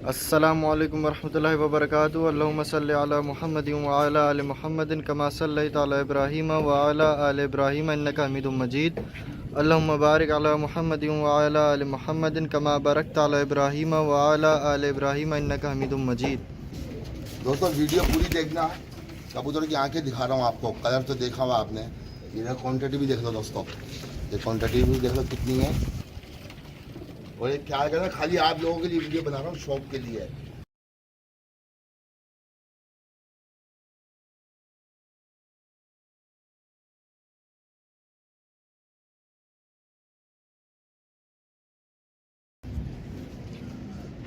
अस्सलामुअलैकुम वरहमतुल्लाहि वबरकातुहू। अल्लाहुम्मा सल्लि अला मुहम्मदिन व अला आलि मुहम्मदिन कमा सल्लैता अला इब्राहीम व अला आलि इब्राहीम इन्नका हमीदुम मजीद। अल्लाहुम्मा बारिक अला मुहम्मदिन व अला आलि मुहम्मदिन कमा बारकता अला इब्राहीम व अला आलि इब्राहीम इन्नका हमीदुम मजीद। दोस्तों वीडियो पूरी देखना। कबूतर की आंखें दिखा रहा हूँ आपको। कलर तो देखा हुआ आपने, ये क्वांटिटी भी देख लो दोस्तों। ये क्वांटिटी भी देख लो कितनी है। और ये क्या करना, खाली आप लोगों के लिए वीडियो बना रहा हूँ, शौक के लिए।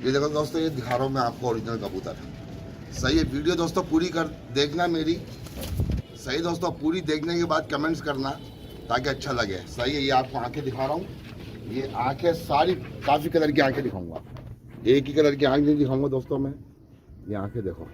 ये देखो दोस्तों, ये दिखा रहा हूँ मैं आपको ओरिजिनल कबूतर। सही है, वीडियो दोस्तों पूरी कर देखना मेरी। सही दोस्तों, पूरी देखने के बाद कमेंट्स करना ताकि अच्छा लगे। सही है, ये आपको आंखें दिखा रहा हूँ। ये आंखें सारी काफ़ी कलर की आंखें दिखाऊंगा, एक ही कलर की आंख नहीं दिखाऊंगा दोस्तों मैं। ये आंखें देखो,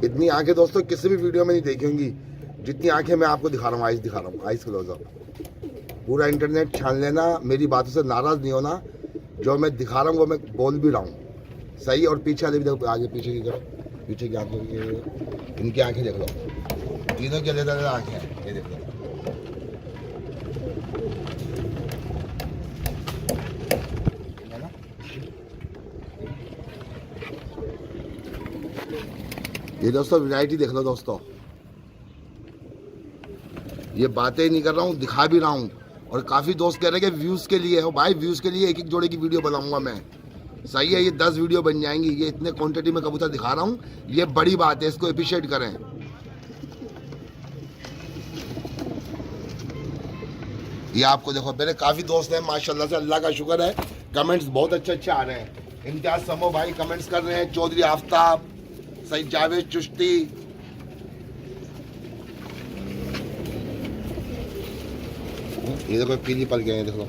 इतनी आंखें दोस्तों किसी भी वीडियो में नहीं देखी होंगी जितनी आंखें मैं आपको दिखा रहा हूँ। आइस दिखा रहा हूँ, आइस क्लोजअप। पूरा इंटरनेट छान लेना, मेरी बातों से नाराज नहीं होना। जो मैं दिखा रहा हूँ वो मैं बोल भी रहा हूँ। सही। और पीछे वाले भी देखो, आगे पीछे की करो, पीछे की आंखें, इनकी आंखें देख लो। तीनों की अलग अलग आंखें हैं, ये देख लो। ये दोस्तों वैरायटी देख लो दोस्तों। ये बातें नहीं कर रहा हूँ, दिखा भी रहा हूँ। और काफ़ी दोस्त कह रहे हैं कि व्यूज़ के लिए हो। भाई व्यूज़ के लिए एक एक जोड़े की वीडियो बनाऊंगा मैं। सही है, ये 10 वीडियो बन जाएंगी। ये इतने क्वांटिटी में कबूतर दिखा रहा हूँ, ये बड़ी बात है, इसको अप्रिशिएट करें। ये आपको देखो, मेरे काफ़ी दोस्त हैं माशाल्लाह से, अल्लाह का शुक्र है। कमेंट्स बहुत अच्छे अच्छे आ रहे हैं। इम्तियाज समो भाई कमेंट्स कर रहे हैं, चौधरी आफ्ताब, सईद जावेद चुश्ती, ये देखो पीली पल गए हैं, देखो।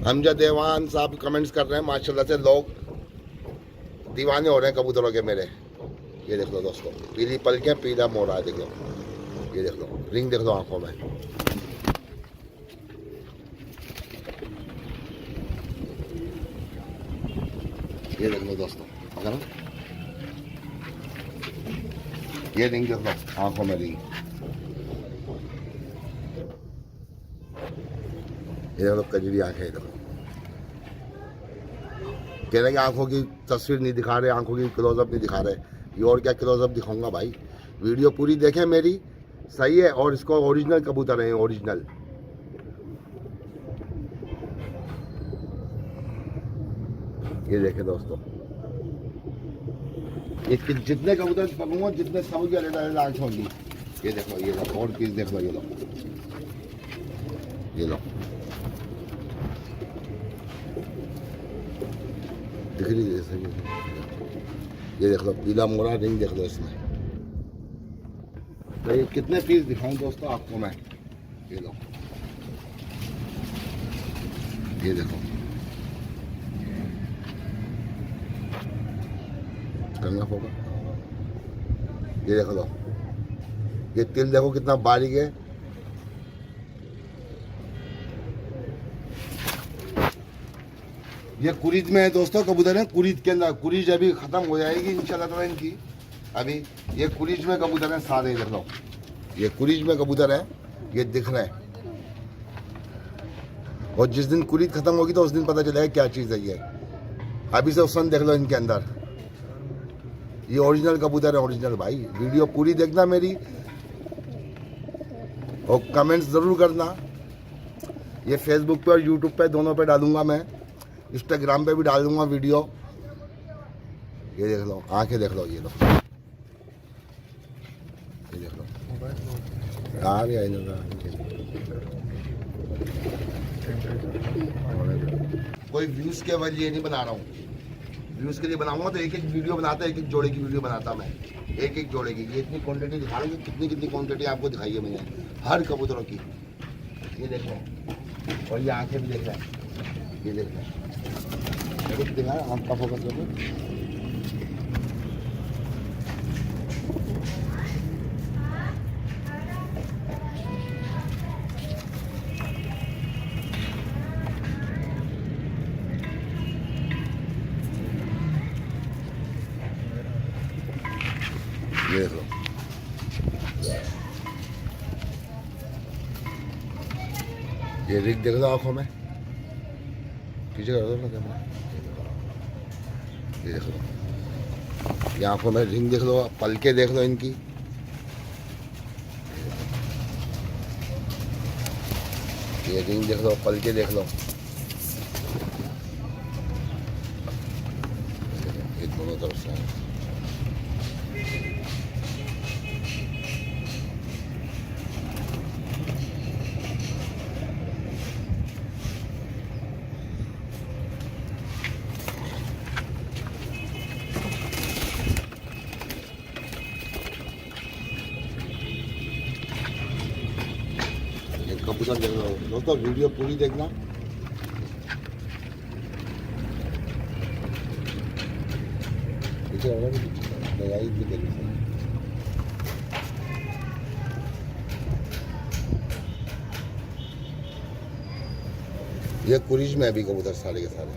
हमजद देवान साहब कमेंट्स कर रहे हैं माशाल्लाह से। लोग दीवाने हो रहे हैं कबूतरों के मेरे। ये देख लो दोस्तों, पीली पल के, पीला मोरा, देख लो। ये देख लो, रिंग देख लो आंखों में। ये देख लो दोस्तों, अगर ये रिंग देख लो आंखों में, रिंग। ये लोग कजरी आंखें, देखो। कह रहे कि आंखों की तस्वीर नहीं दिखा रहे, आंखों की क्लोजअप नहीं दिखा रहे। ये और क्या क्लोजअप दिखाऊंगा भाई। वीडियो पूरी देखें मेरी। सही है। और इसको ओरिजिनल कबूतर है, ओरिजिनल। ये देखें दोस्तों, इसके जितने कबूतर पकड़ूंगा, जितने सब की अलग अलग आंखें होंगी। ये देखो, ये लो और पीस देख लो, ये लो, ये लो, दिख रही है। ये देख लो पीला मोरा, रिंग देख लो इसमें। तो ये कितने पीस दिखाऊं दोस्तों आपको मैं। ये लो, ये देखो, करना होगा। ये देख लो, ये तिल देखो कितना बारीक है। ये कुरीद में है दोस्तों कबूतर है, कुरीद के अंदर। कुरीज अभी खत्म हो जाएगी इंशाल्लाह ताला इनकी। अभी ये कुरीज में कबूतर है सारे, देख लो। ये कुरीज में कबूतर है, ये दिख रहे हैं। और जिस दिन कुरीद खत्म होगी तो उस दिन पता चलेगा क्या चीज़ है ये। अभी से उस देख लो इनके अंदर। ये ओरिजिनल कबूतर है, ओरिजिनल भाई। वीडियो पूरी देखना मेरी और कमेंट्स ज़रूर करना। ये फेसबुक पे और यूट्यूब पे दोनों पे डालूंगा मैं, इंस्टाग्राम पे भी डाल दूंगा वीडियो। ये देख लो आंखें, देख लो, ये लो, ये देख लो। कोई व्यूज के लिए नहीं बना रहा हूँ। व्यूज के लिए बनाऊंगा तो एक एक वीडियो बनाता, एक एक जोड़े की वीडियो बनाता मैं, एक एक जोड़े की। ये इतनी क्वांटिटी दिखा रहा हूँ, कितनी कितनी क्वांटिटी आपको दिखाई है मैंने हर कबूतरों की। ये देख लो, और ये आंखें भी देख रहा है, ये देख लो, दिखा आंख का फोकस करो। ये देखो, ये रिग देख लो आंखों में, पीछे कर दो ना कैमरा, ये देख लो, ये आंखों में रिंग देख लो, पलके देख लो इनकी, ये रिंग देख लो, पलके देख लो, ये दोनों तरफ से है। कबूतर देख लो दोस्तों, वीडियो पूरी देखना। भी देखना, ये कुरीज में अभी कबूतर सारे के सारे,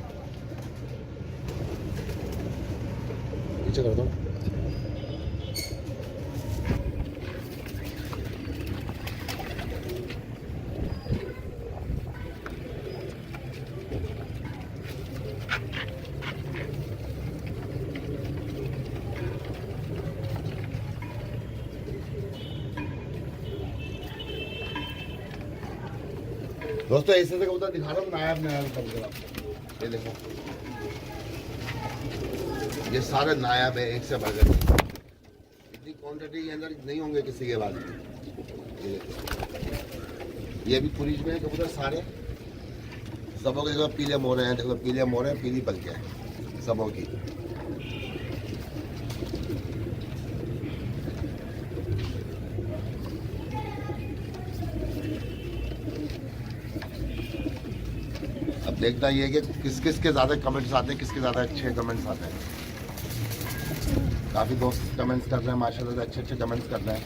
पीछे कर दो। दोस्तों ऐसे से कबूतर दिखा रहा हूँ, नायाब नायाब कबूतर आपको, ये देखो, ये सारे नायाब है, एक से बढ़कर इतनी क्वांटिटी के अंदर नहीं होंगे किसी के बाद। ये देखो, ये भी कुरीज में है कबूतर सारे, सबों के देखो पीले मोरे हैं, देखो पीले मोरे हैं, पीली पलके हैं सबों की। अब देखना ये है कि किस किस के ज़्यादा कमेंट्स आते हैं, किसके ज़्यादा अच्छे कमेंट्स आते हैं। काफ़ी दोस्त कमेंट्स कर रहे हैं माशाल्लाह से, अच्छे अच्छे कमेंट्स कर रहे हैं।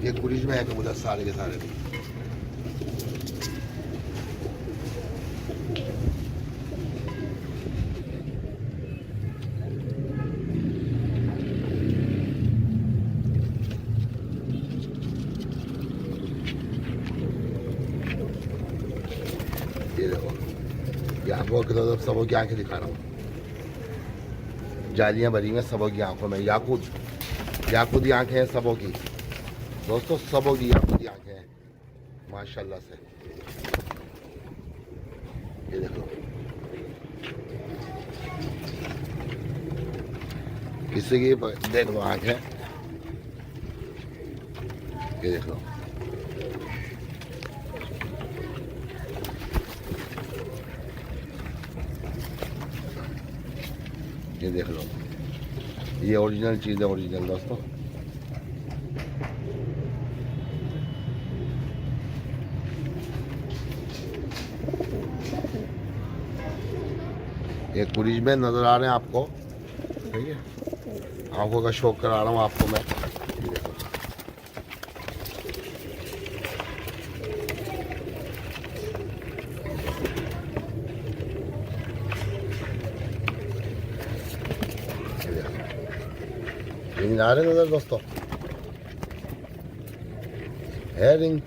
ये कुरीज में है कबूतर सारे के सारे। ये देखो, ये आंखों के तो सबों की आंखें दिखा रहा हूँ, जालियां भरी हैं सबों की आंखों में, याकूती आंखें हैं सबों की दोस्तों, सबों की याकूती आंखें हैं माशाल्लाह से। ये देखो, किसी की देख लो आंख है, ये देख लो, ये देख लो, ये ओरिजिनल चीज़ है, ओरिजिनल दोस्तों। ये कुरीज में नज़र आ रहे हैं आपको, ठीक है, आंखों का शौक करा रहा हूँ आपको मैं। रिंग आ रहे नजर दोस्तों, है रिंग।